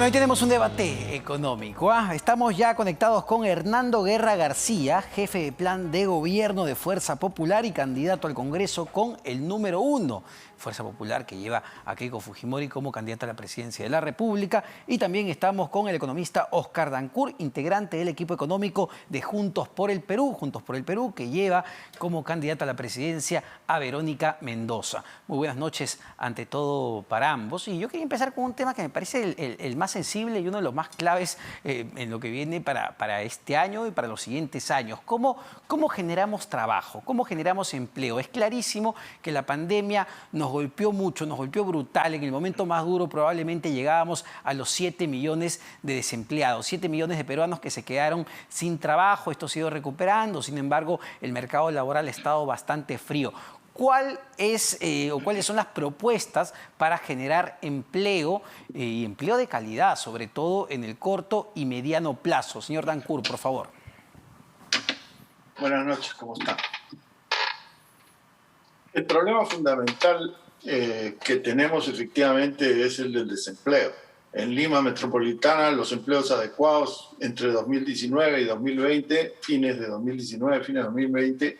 Bueno, hoy tenemos un debate económico. Estamos ya conectados con Hernando Guerra García, jefe de plan de gobierno de Fuerza Popular y candidato al Congreso con el número 1. Fuerza Popular, que lleva a Keiko Fujimori como candidata a la presidencia de la República. Y también estamos con el economista Oscar Dancourt, integrante del equipo económico de Juntos por el Perú, que lleva como candidata a la presidencia a Verónica Mendoza. Muy buenas noches ante todo para ambos. Y yo quería empezar con un tema que me parece el más sensible y uno de los más claves en lo que viene para este año y para los siguientes años. ¿Cómo generamos trabajo? ¿Cómo generamos empleo? Es clarísimo que la pandemia nos golpeó mucho, nos golpeó brutal. En el momento más duro probablemente llegábamos a los 7 millones de desempleados, 7 millones de peruanos que se quedaron sin trabajo. Esto se ha ido recuperando, sin embargo, el mercado laboral ha estado bastante frío. ¿Cuáles son las propuestas para generar empleo y empleo de calidad, sobre todo en el corto y mediano plazo? Señor Dancourt, por favor. Buenas noches, ¿cómo están? El problema fundamental que tenemos efectivamente es el del desempleo. En Lima Metropolitana, los empleos adecuados entre 2019 y 2020, fines de 2019, fines de 2020,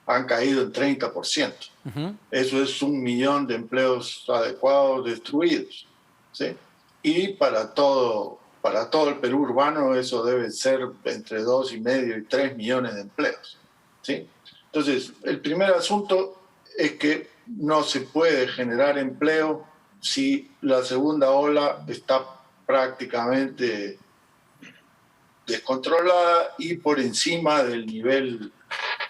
han caído en 30%. Eso es 1 millón de empleos adecuados destruidos, ¿sí? Y para todo el Perú urbano eso debe ser entre 2,5 y 3 millones de empleos, ¿sí? Entonces, el primer asunto es que no se puede generar empleo si la segunda ola está prácticamente descontrolada y por encima del nivel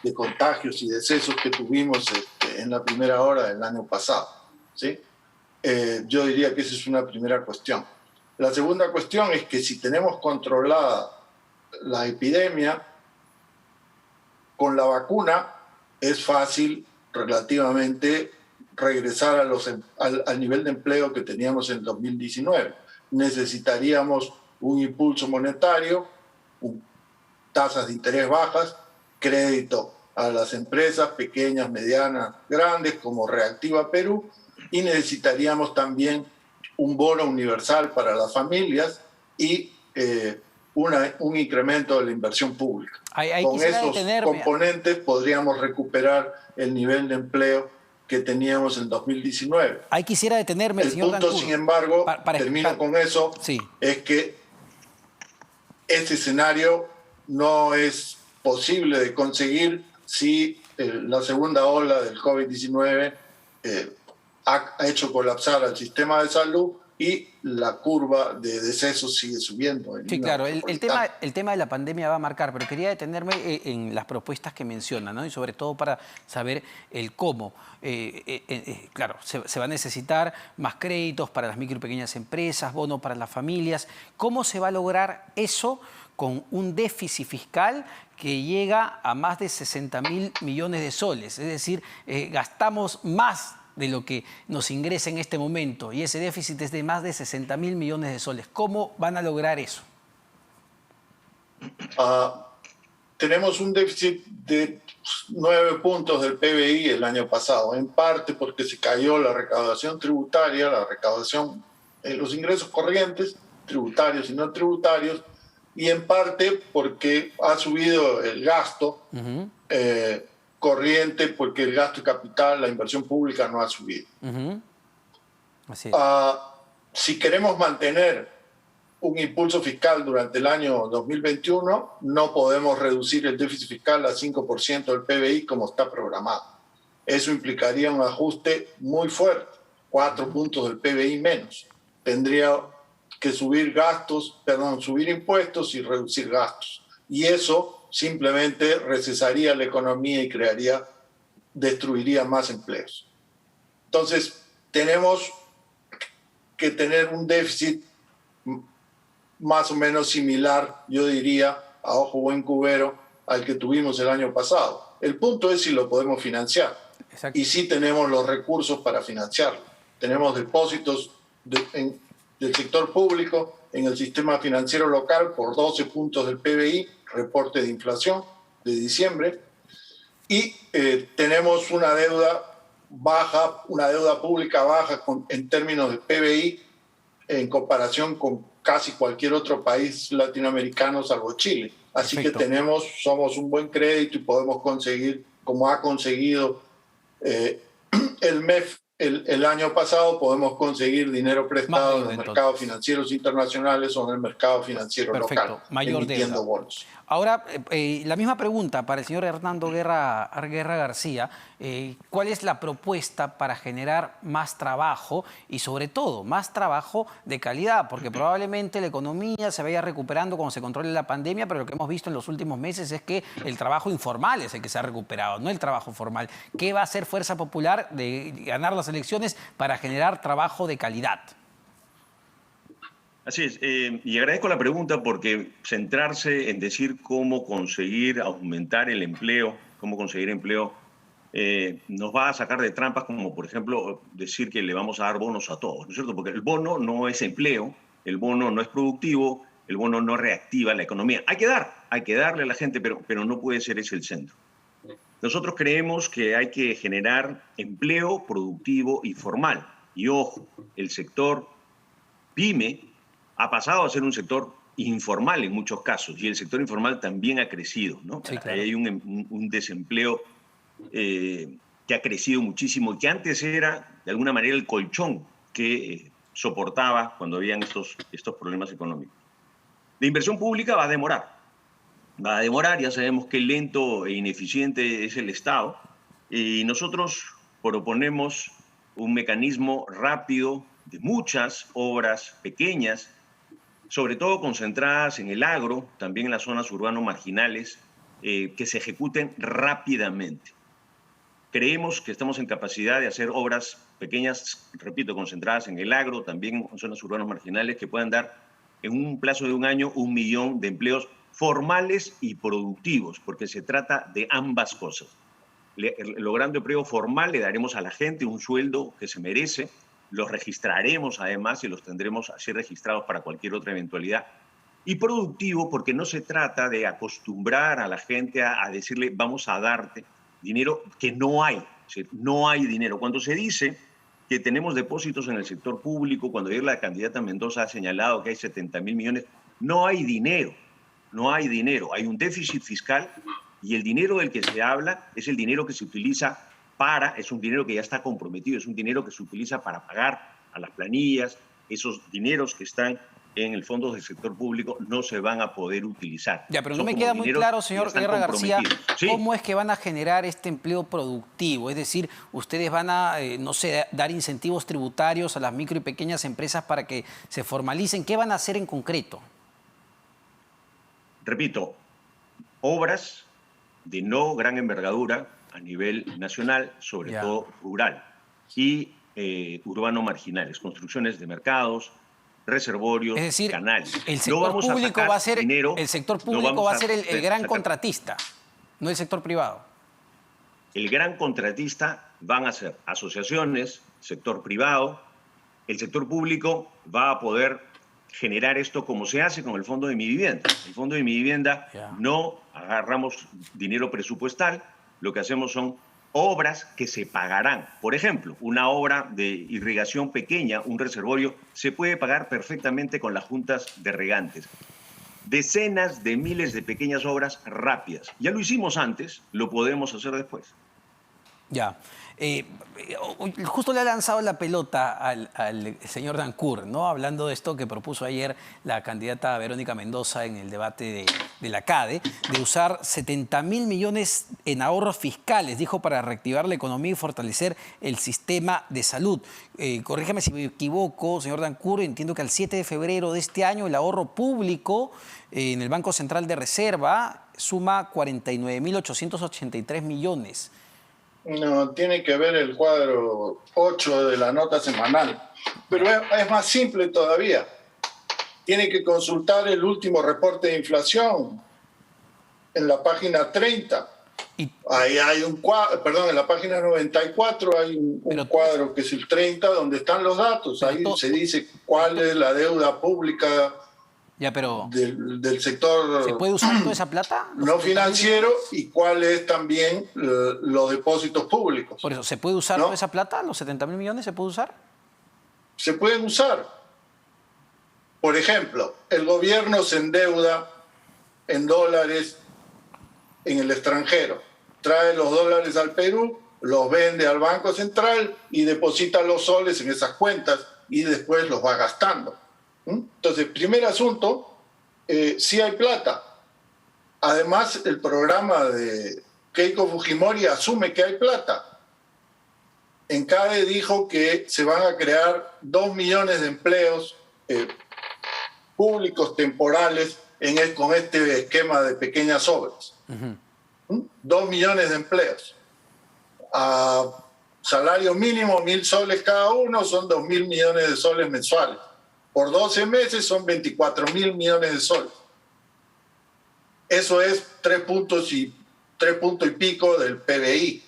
de contagios y decesos que tuvimos en la primera hora del año pasado, ¿sí? Yo diría que esa es una primera cuestión. La segunda cuestión es que si tenemos controlada la epidemia, con la vacuna es fácil relativamente regresar al nivel de empleo que teníamos en 2019. Necesitaríamos un impulso monetario, tasas de interés bajas, crédito a las empresas pequeñas, medianas, grandes, como Reactiva Perú, y necesitaríamos también un bono universal para las familias y un incremento de la inversión pública. Con esos componentes podríamos recuperar el nivel de empleo que teníamos en 2019. Ahí quisiera detenerme, señor Dancourt. El punto, sin embargo, termino con eso, sí, es que este escenario no es posible de conseguir si la segunda ola del COVID-19 ha hecho colapsar al sistema de salud y la curva de decesos sigue subiendo. Sí, claro, el tema de la pandemia va a marcar, pero quería detenerme en las propuestas que menciona, ¿no? Y sobre todo para saber el cómo. Claro, se va a necesitar más créditos para las micro y pequeñas empresas, bono para las familias. ¿Cómo se va a lograr eso con un déficit fiscal que llega a más de 60.000 millones de soles? Es decir, gastamos más de lo que nos ingresa en este momento y ese déficit es de más de 60.000 millones de soles. ¿Cómo van a lograr eso? Tenemos un déficit de 9 puntos del PBI el año pasado, en parte porque se cayó la recaudación tributaria, los ingresos corrientes, tributarios y no tributarios, y en parte porque ha subido el gasto corriente, porque el gasto de capital, la inversión pública no ha subido. Así es. Si queremos mantener un impulso fiscal durante el año 2021, no podemos reducir el déficit fiscal a 5% del PBI como está programado. Eso implicaría un ajuste muy fuerte, 4 puntos del PBI menos. Tendría que subir impuestos y reducir gastos. Y eso simplemente recesaría la economía y destruiría más empleos. Entonces, tenemos que tener un déficit más o menos similar, yo diría, a ojo buen cubero, al que tuvimos el año pasado. El punto es si lo podemos financiar. Exacto. Y si tenemos los recursos para financiarlo. Tenemos depósitos del sector público en el sistema financiero local por 12 puntos del PBI, reporte de inflación de diciembre, y tenemos una deuda baja, una deuda pública baja en términos de PBI en comparación con casi cualquier otro país latinoamericano salvo Chile. Así Perfecto. que somos un buen crédito y podemos conseguir, como ha conseguido el MEF el año pasado, podemos conseguir dinero prestado en los mercados financieros internacionales o en el mercado financiero local, mayor emitiendo deuda. bonos. Ahora, la misma pregunta para el señor Hernando Guerra García. ¿Cuál es la propuesta para generar más trabajo y, sobre todo, más trabajo de calidad? Porque probablemente la economía se vaya recuperando cuando se controle la pandemia, pero lo que hemos visto en los últimos meses es que el trabajo informal es el que se ha recuperado, no el trabajo formal. ¿Qué va a hacer Fuerza Popular de ganar las elecciones para generar trabajo de calidad? Así es, y agradezco la pregunta porque centrarse en decir cómo conseguir aumentar el empleo, cómo conseguir empleo, nos va a sacar de trampas como, por ejemplo, decir que le vamos a dar bonos a todos, ¿no es cierto? Porque el bono no es empleo, el bono no es productivo, el bono no reactiva la economía. Hay que darle a la gente, pero no puede ser ese el centro. Nosotros creemos que hay que generar empleo productivo y formal. Y ojo, el sector PYME ha pasado a ser un sector informal en muchos casos, y el sector informal también ha crecido, ¿no? Sí, claro. Hay un desempleo que ha crecido muchísimo y que antes era, de alguna manera, el colchón que soportaba cuando habían estos problemas económicos. La inversión pública va a demorar, ya sabemos qué lento e ineficiente es el Estado, y nosotros proponemos un mecanismo rápido de muchas obras pequeñas, sobre todo concentradas en el agro, también en las zonas urbano-marginales, que se ejecuten rápidamente. Creemos que estamos en capacidad de hacer obras pequeñas, repito, concentradas en el agro, también en zonas urbanos-marginales, que puedan dar en un plazo de un año 1 millón de empleos formales y productivos, porque se trata de ambas cosas. Logrando empleo formal, le daremos a la gente un sueldo que se merece, los registraremos además y los tendremos así registrados para cualquier otra eventualidad. Y productivo, porque no se trata de acostumbrar a la gente a decirle vamos a darte dinero que no hay. Es decir, no hay dinero. Cuando se dice que tenemos depósitos en el sector público, cuando ayer la candidata Mendoza ha señalado que hay 70.000 millones, no hay dinero, no hay dinero. Hay un déficit fiscal y el dinero del que se habla es el dinero que se utiliza es un dinero que ya está comprometido, es un dinero que se utiliza para pagar a las planillas. Esos dineros que están en el fondo del sector público no se van a poder utilizar. Ya, pero no me queda muy claro, señor Guerra García, ¿sí? ¿Cómo es que van a generar este empleo productivo? Es decir, ustedes van a, no sé, dar incentivos tributarios a las micro y pequeñas empresas para que se formalicen. ¿Qué van a hacer en concreto? Repito, obras de no gran envergadura a nivel nacional, sobre todo rural, y urbano-marginales, construcciones de mercados, reservorios, es decir, canales. El sector público va a ser, dinero, el sector público va a ser el gran contratista, no el sector privado. El gran contratista van a ser asociaciones, sector privado. El sector público va a poder generar esto como se hace con el Fondo de Mi Vivienda. El Fondo de Mi Vivienda no agarramos dinero presupuestal, lo que hacemos son obras que se pagarán. Por ejemplo, una obra de irrigación pequeña, un reservorio, se puede pagar perfectamente con las juntas de regantes. Decenas de miles de pequeñas obras rápidas. Ya lo hicimos antes, lo podemos hacer después. Ya. Justo le ha lanzado la pelota al señor Dancourt, ¿no? Hablando de esto que propuso ayer la candidata Verónica Mendoza en el debate de la CADE, de usar 70.000 millones en ahorros fiscales, dijo, para reactivar la economía y fortalecer el sistema de salud. Corríjame si me equivoco, señor Dancourt, entiendo que al 7 de febrero de este año el ahorro público en el Banco Central de Reserva suma 49.883 millones. No, tiene que ver el cuadro 8 de la nota semanal. Pero es más simple todavía. Tiene que consultar el último reporte de inflación en la página 30. Ahí hay un cuadro, perdón, en la página 94 hay un cuadro que es el 30, donde están los datos. Ahí se dice cuál es la deuda pública del sector. ¿Se puede usar toda esa plata? No financiero, y cuál es también los depósitos públicos. Por eso, ¿se puede usar toda esa plata? ¿Los 70.000 millones se puede usar? Se pueden usar. Por ejemplo, el gobierno se endeuda en dólares en el extranjero, trae los dólares al Perú, los vende al Banco Central y deposita los soles en esas cuentas y después los va gastando. Entonces, primer asunto, sí hay plata. Además, el programa de Keiko Fujimori asume que hay plata. En CADE dijo que se van a crear 2 millones de empleos públicos temporales con este esquema de pequeñas obras. 2 millones de empleos. A salario mínimo, 1.000 soles cada uno, son 2.000 millones de soles mensuales. Por 12 meses son 24.000 millones de soles. Eso es 3 puntos y pico del PBI.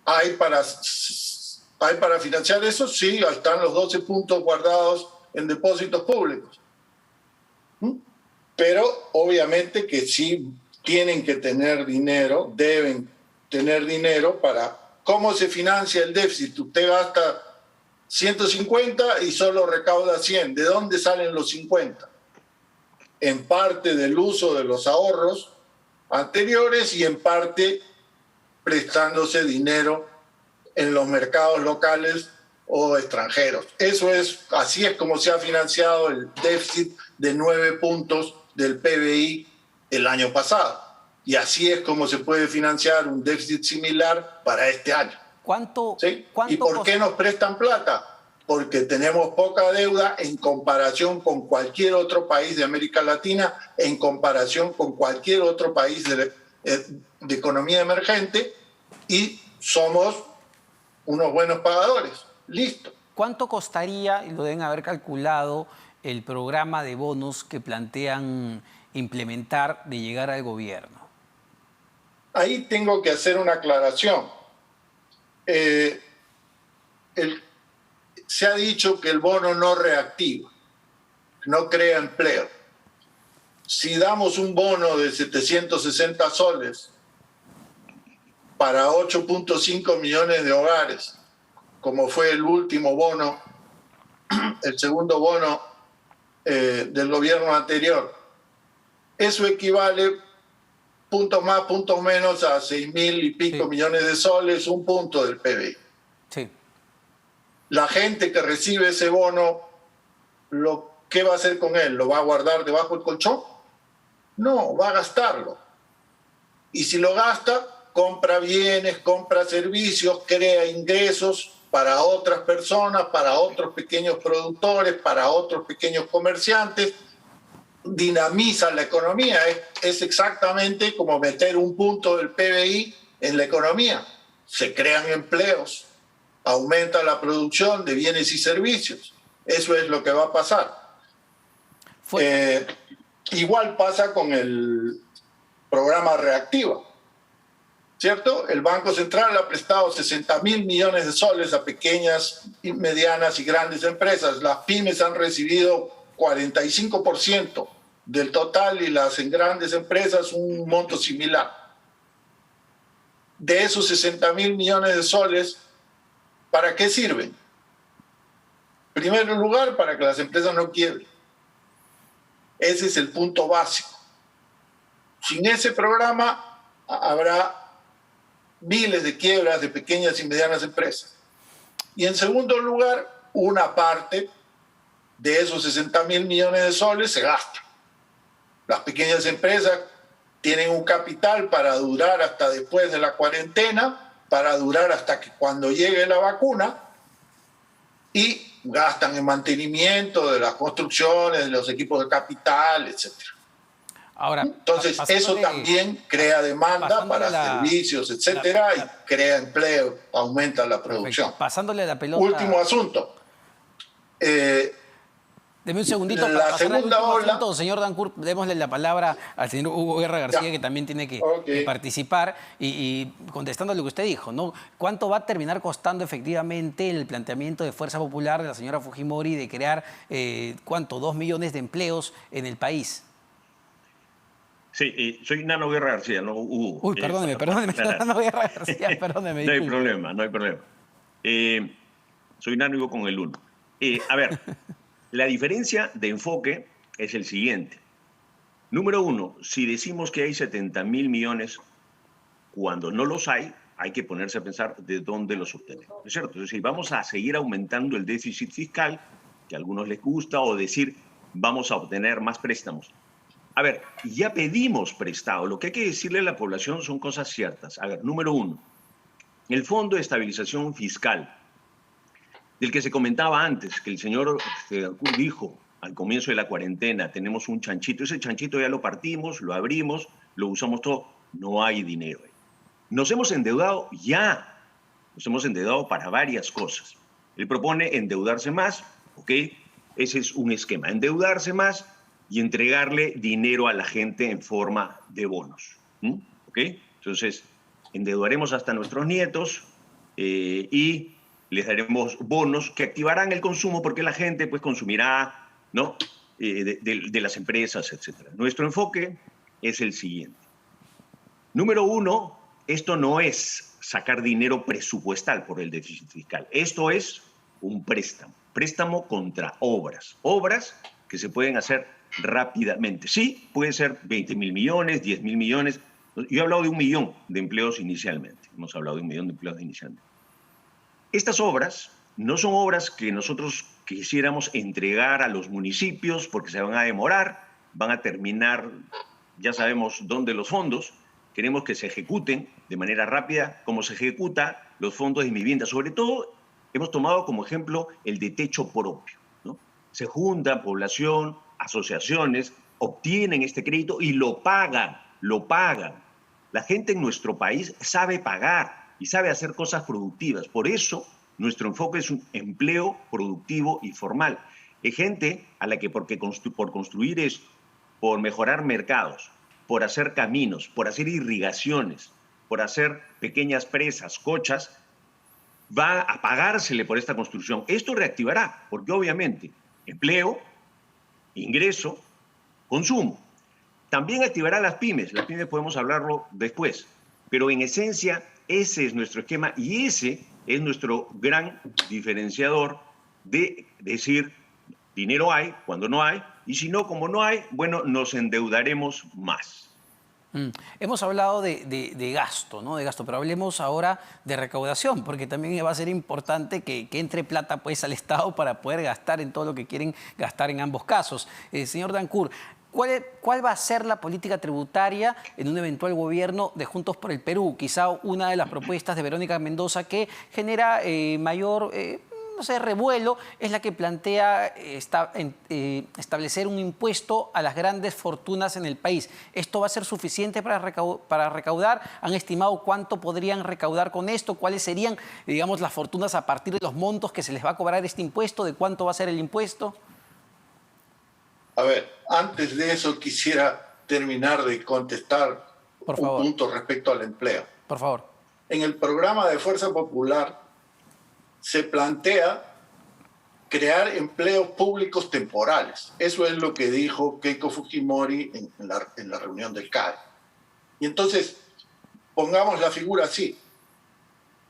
¿Hay para financiar eso? Sí, ahí están los 12 puntos guardados en depósitos públicos. Pero obviamente que sí tienen que tener dinero, deben tener dinero para... ¿Cómo se financia el déficit? Usted gasta 150 y solo recauda 100. ¿De dónde salen los 50? En parte del uso de los ahorros anteriores y en parte prestándose dinero en los mercados locales o extranjeros. Así es como se ha financiado el déficit de 9 puntos del PBI el año pasado. Y así es como se puede financiar un déficit similar para este año. ¿Sí? ¿Y por qué nos prestan plata? Porque tenemos poca deuda en comparación con cualquier otro país de América Latina, en comparación con cualquier otro país de economía emergente, y somos unos buenos pagadores. Listo. ¿Cuánto costaría, y lo deben haber calculado, el programa de bonos que plantean implementar de llegar al gobierno? Ahí tengo que hacer una aclaración. Se ha dicho que el bono no reactiva, no crea empleo. Si damos un bono de 760 soles para 8.5 millones de hogares, como fue el último bono, el segundo bono del gobierno anterior, eso equivale, puntos más, puntos menos, a 6.000 y pico millones de soles, un punto del PBI. Sí. La gente que recibe ese bono, ¿qué va a hacer con él? ¿Lo va a guardar debajo del colchón? No, va a gastarlo. Y si lo gasta, compra bienes, compra servicios, crea ingresos para otras personas, para otros pequeños productores, para otros pequeños comerciantes, dinamiza la economía. Es exactamente como meter un punto del PBI en la economía. Se crean empleos, aumenta la producción de bienes y servicios. Eso es lo que va a pasar. Igual pasa con el programa Reactiva, ¿cierto? El Banco Central ha prestado 60.000 millones de soles a pequeñas, medianas y grandes empresas. Las pymes han recibido 45% del total y las grandes empresas un monto similar. De esos 60.000 millones de soles, ¿para qué sirven? En primer lugar, para que las empresas no quiebren. Ese es el punto básico. Sin ese programa habrá miles de quiebras de pequeñas y medianas empresas. Y en segundo lugar, una parte de esos 60.000 millones de soles se gasta. Las pequeñas empresas tienen un capital para durar hasta después de la cuarentena, para durar hasta que cuando llegue la vacuna, y gastan en mantenimiento de las construcciones, de los equipos de capital, etc. Ahora, entonces, eso también crea demanda para servicios, etcétera, y crea empleo, aumenta la producción. Perfecto. Pasándole la pelota. Último asunto. Deme un segundito para pasar al último asunto, señor Dancourt. Démosle la palabra al señor Hugo Guerra García, que también tiene que participar. Y contestando a lo que usted dijo, ¿no? ¿Cuánto va a terminar costando efectivamente el planteamiento de Fuerza Popular de la señora Fujimori de crear, 2 millones de empleos en el país? Sí, soy Nano Guerra García, no Hugo. Uy, perdóneme, Nano Guerra García, perdóneme. No hay problema, no hay problema. Soy Nano Hugo con el 1. A ver, La diferencia de enfoque es el siguiente. Número uno, si decimos que hay 70.000 millones, cuando no los hay que ponerse a pensar de dónde los obtenemos, ¿no es cierto? Es decir, vamos a seguir aumentando el déficit fiscal, que a algunos les gusta, o decir, vamos a obtener más préstamos. A ver, ya pedimos prestado. Lo que hay que decirle a la población son cosas ciertas. A ver, número uno, el Fondo de Estabilización Fiscal, del que se comentaba antes, que el señor dijo al comienzo de la cuarentena, tenemos un chanchito. Ese chanchito ya lo partimos, lo abrimos, lo usamos todo. No hay dinero ahí. Nos hemos endeudado ya. Nos hemos endeudado para varias cosas. Él propone endeudarse más, ¿ok? Ese es un esquema. Endeudarse más y entregarle dinero a la gente en forma de bonos. ¿Ok? Entonces, endeudaremos hasta nuestros nietos y les daremos bonos que activarán el consumo porque la gente pues consumirá, ¿no? De las empresas, etc. Nuestro enfoque es el siguiente. Número uno, esto no es sacar dinero presupuestal por el déficit fiscal. Esto es un préstamo. Préstamo contra obras. Obras que se pueden hacer rápidamente. Sí, puede ser 20.000 millones, 10.000 millones. Yo he hablado de 1 millón de empleos inicialmente. Hemos hablado de 1 millón de empleos inicialmente. Estas obras no son obras que nosotros quisiéramos entregar a los municipios porque se van a demorar, van a terminar, ya sabemos dónde los fondos. Queremos que se ejecuten de manera rápida, como se ejecuta los fondos de vivienda. Sobre todo, hemos tomado como ejemplo el de techo propio, ¿no? Se junta población, asociaciones, obtienen este crédito y lo pagan, lo pagan. La gente en nuestro país sabe pagar y sabe hacer cosas productivas. Por eso, nuestro enfoque es un empleo productivo y formal. Hay gente a la que por construir esto, por mejorar mercados, por hacer caminos, por hacer irrigaciones, por hacer pequeñas presas, cochas, va a pagársele por esta construcción. Esto reactivará, porque obviamente empleo, ingreso, consumo. También activará las pymes podemos hablarlo después, pero en esencia ese es nuestro esquema y ese es nuestro gran diferenciador de decir dinero hay cuando no hay, y si no, como no hay, bueno, nos endeudaremos más. Hemos hablado de gasto, ¿no? De gasto, pero hablemos ahora de recaudación, porque también va a ser importante que entre plata pues, al Estado para poder gastar en todo lo que quieren gastar en ambos casos. Señor Dancourt, ¿cuál va a ser la política tributaria en un eventual gobierno de Juntos por el Perú? Quizá una de las propuestas de Verónica Mendoza que genera mayor revuelo es la que plantea establecer un impuesto a las grandes fortunas en el país. ¿Esto va a ser suficiente para recaudar? ¿Han estimado cuánto podrían recaudar con esto? ¿Cuáles serían, digamos, las fortunas a partir de los montos que se les va a cobrar este impuesto? ¿De cuánto va a ser el impuesto? A ver, antes de eso quisiera terminar de contestar un punto respecto al empleo. Por favor. En el programa de Fuerza Popular se plantea crear empleos públicos temporales. Eso es lo que dijo Keiko Fujimori en la reunión del CAE. Y entonces, pongamos la figura así.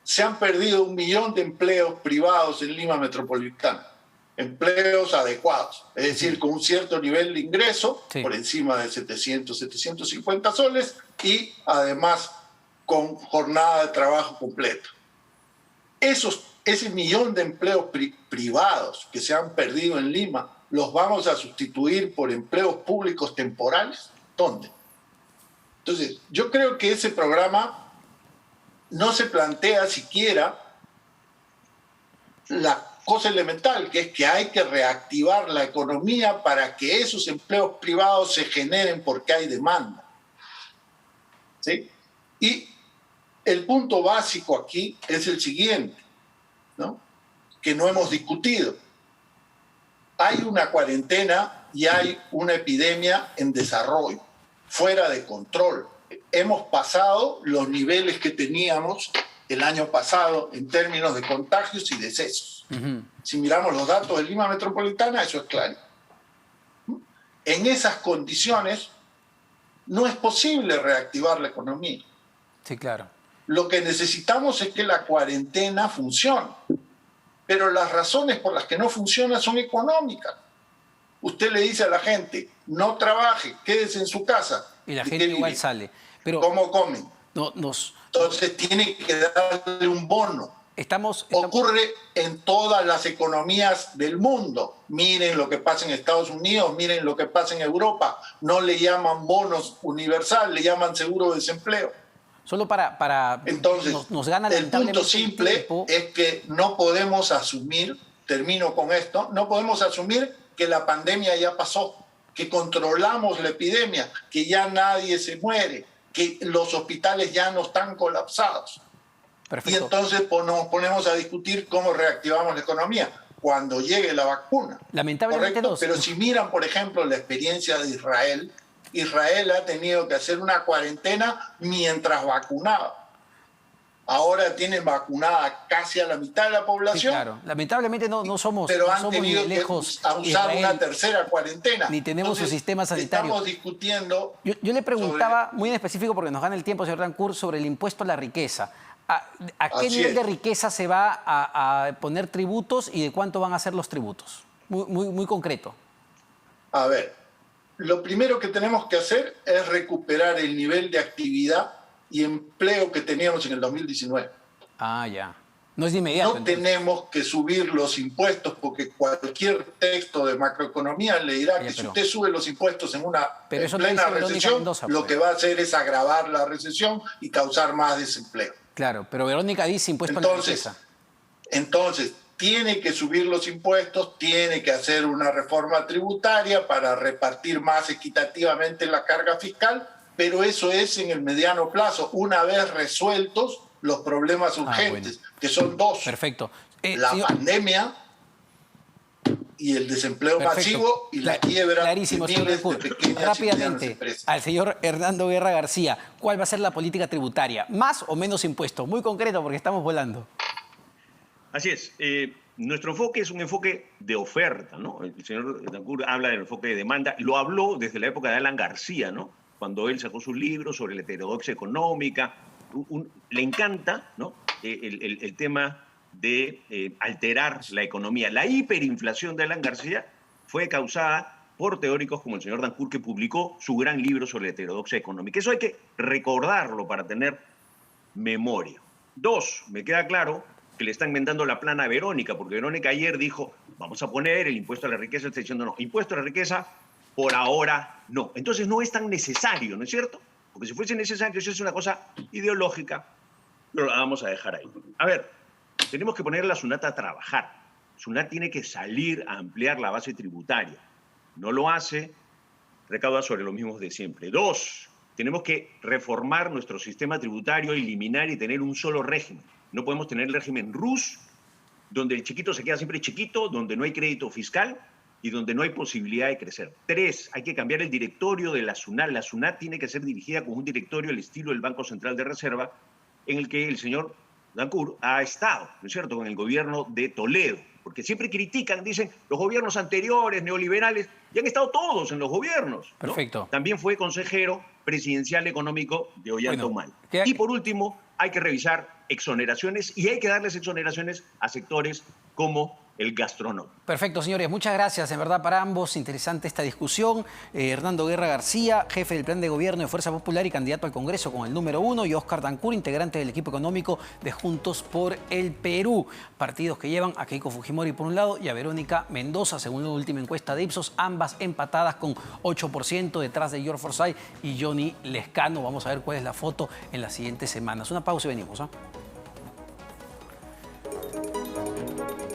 Se han perdido 1 millón de empleos privados en Lima Metropolitana. Empleos adecuados, es decir, con un cierto nivel de ingreso, sí, por encima de 700, 750 soles, y además con jornada de trabajo completa. Ese millón de empleos privados que se han perdido en Lima, ¿los vamos a sustituir por empleos públicos temporales? ¿Dónde? Entonces, yo creo que ese programa no se plantea siquiera la cosa elemental, que es que hay que reactivar la economía para que esos empleos privados se generen porque hay demanda. ¿Sí? Y el punto básico aquí es el siguiente, ¿no? Que no hemos discutido. Hay una cuarentena y hay una epidemia en desarrollo, fuera de control. Hemos pasado los niveles que teníamos el año pasado en términos de contagios y decesos. Si miramos los datos de Lima Metropolitana, eso es claro. En esas condiciones no es posible reactivar la economía. Sí, claro. Lo que necesitamos es que la cuarentena funcione. Pero las razones por las que no funciona son económicas. Usted le dice a la gente, no trabaje, quédese en su casa. Y la gente igual sale. Pero ¿cómo comen? Entonces Tiene que darle un bono. Estamos... Ocurre en todas las economías del mundo. Miren lo que pasa en Estados Unidos, miren lo que pasa en Europa. No le llaman bonos universal, le llaman seguro de desempleo. Solo para Entonces, nos gana el punto simple es que no podemos asumir, termino con esto, no podemos asumir que la pandemia ya pasó, que controlamos la epidemia, que ya nadie se muere, que los hospitales ya no están colapsados. Perfecto. Y entonces nos ponemos a discutir cómo reactivamos la economía cuando llegue la vacuna. Lamentablemente no. Pero si miran, por ejemplo, la experiencia de Israel, Israel ha tenido que hacer una cuarentena mientras vacunaba. Ahora tienen vacunada casi a la mitad de la población. Sí, claro. Lamentablemente no somos, pero no han somos tenido ni lejos que usar Israel, una tercera cuarentena. ni tenemos su sistema sanitario. Estamos discutiendo... Yo le preguntaba, muy en específico, porque nos gana el tiempo, señor Dancourt, sobre el impuesto a la riqueza. ¿A qué nivel de riqueza se va a poner tributos y de cuánto van a ser los tributos? Muy concreto. A ver, lo primero que tenemos que hacer es recuperar el nivel de actividad y empleo que teníamos en el 2019. Ah, ya. No es de inmediato. No entonces tenemos que subir los impuestos porque cualquier texto de macroeconomía le dirá que si usted sube los impuestos en una plena recesión, Mendoza, lo que va a hacer es agravar la recesión y causar más desempleo. Claro, pero Verónica dice impuesto a la riqueza. Entonces, tiene que subir los impuestos, tiene que hacer una reforma tributaria para repartir más equitativamente la carga fiscal, pero eso es en el mediano plazo, una vez resueltos los problemas urgentes, que son dos. Perfecto. La pandemia y el desempleo masivo y la quiebra de miles de pequeñas rápidamente, empresas. Al señor Hernando Guerra García, ¿cuál va a ser la política tributaria? ¿Más o menos impuestos? Muy concreto porque estamos volando. Así es. Nuestro enfoque es un enfoque de oferta, ¿no? El señor Dancourt habla del enfoque de demanda. Lo habló desde la época de Alan García, ¿no? Cuando él sacó sus libros sobre la heterodoxia económica. Le encanta, ¿no? El tema de alterar la economía. La hiperinflación de Alan García fue causada por teóricos como el señor Dancourt, que publicó su gran libro sobre la heterodoxia económica. Eso hay que recordarlo para tener memoria. Dos, me queda claro que le están inventando la plana a Verónica, porque Verónica ayer dijo, vamos a poner el impuesto a la riqueza. Está diciendo, no, impuesto a la riqueza, por ahora no. Entonces no es tan necesario, ¿no es cierto? Porque si fuese necesario, eso es una cosa ideológica, pero la vamos a dejar ahí. A ver, tenemos que poner a la SUNAT a trabajar. SUNAT tiene que salir a ampliar la base tributaria. No lo hace, recauda sobre los mismos de siempre. Dos, tenemos que reformar nuestro sistema tributario, eliminar y tener un solo régimen. No podemos tener el régimen RUS, donde el chiquito se queda siempre chiquito, donde no hay crédito fiscal y donde no hay posibilidad de crecer. Tres, hay que cambiar el directorio de la SUNAT. La SUNAT tiene que ser dirigida con un directorio al estilo del Banco Central de Reserva, en el que el señor Dancourt ha estado, ¿no es cierto?, con el gobierno de Toledo. Porque siempre critican, dicen, los gobiernos anteriores, neoliberales, y han estado todos en los gobiernos, ¿no? Perfecto. También fue consejero presidencial económico de Ollanta Humala. Y por último, hay que revisar exoneraciones y hay que darles exoneraciones a sectores como el gastronómico. Perfecto, señores. Muchas gracias, en verdad, para ambos. Interesante esta discusión. Hernando Guerra García, jefe del Plan de Gobierno de Fuerza Popular y candidato al Congreso con el número 1, y Óscar Dancourt, integrante del equipo económico de Juntos por el Perú. Partidos que llevan a Keiko Fujimori por un lado y a Verónica Mendoza, según la última encuesta de Ipsos, ambas empatadas con 8%, detrás de George Forsyth y Johnny Lescano. Vamos a ver cuál es la foto en las siguientes semanas. Una pausa y venimos, ¿ah?